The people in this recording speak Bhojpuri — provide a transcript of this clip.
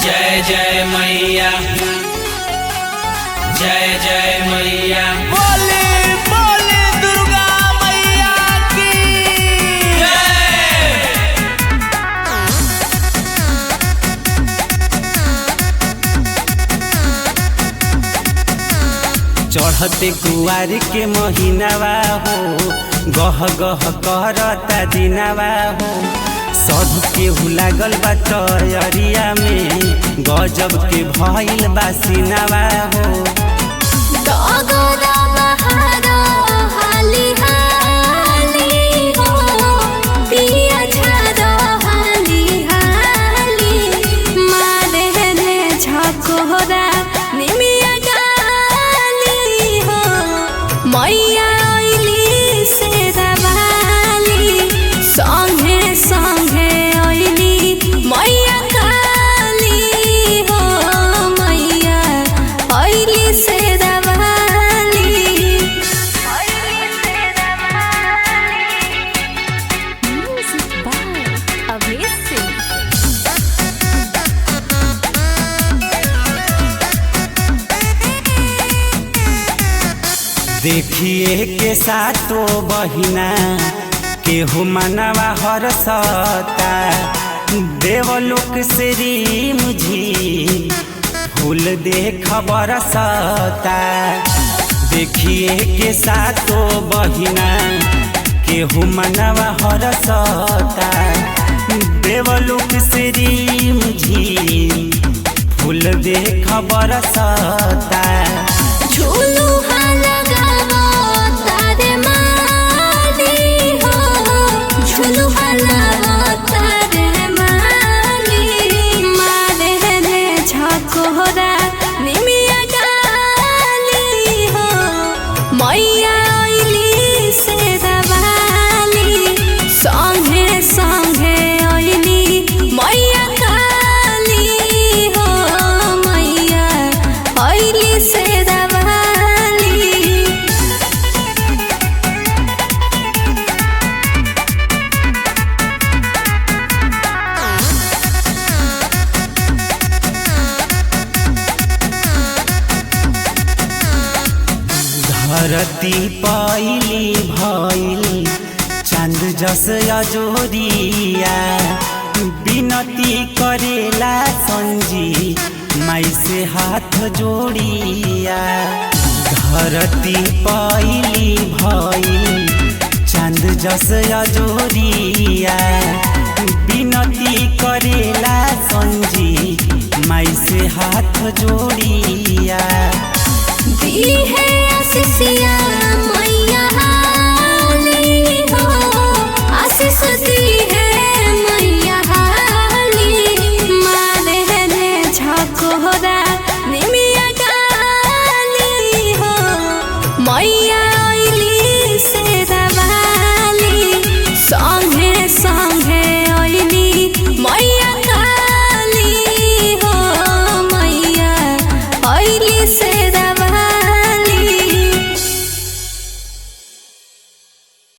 जय जय मैया, जय जय मैया। बोले बोले दुर्गा मैया की जय। चढ़ते कुआर के महीनावा हो, गह गह करता दिनावा हो। सब केहू लागल बा तैयारिया में, गजब के भइल बा सिनावा हो। मैया आइली से दवाली संगे संगे आइली मैया काली हो। मैया आइली से दवाली म्यूजिक बाय अभेश सिंह। देखिए के सातो बहिना केहू मनवा हरसता, देवलोक से रीम झी फूल देख बरसता। देखिए के सातो बहिना केहू मनवा हरसता, देवलोक से रीम झी फूल देख बरसता। झूलू लगावो तारे माली हो, झूलू लगावो तारे माली। मारे रे झकोरा निमिया डाली हो, मैया आइली से दवाली संगे संगे आइली मैया काली हो। मैया आइली से धरती पाइली भइल चांद जस अजोरिया, विनती करेला संजी माई से हाथ जोड़िया। धरती पाइली भइल चांद जस अजोरिया, विनती करेला संजी माई से हाथ जोड़िया। दी है आशीषिया मैया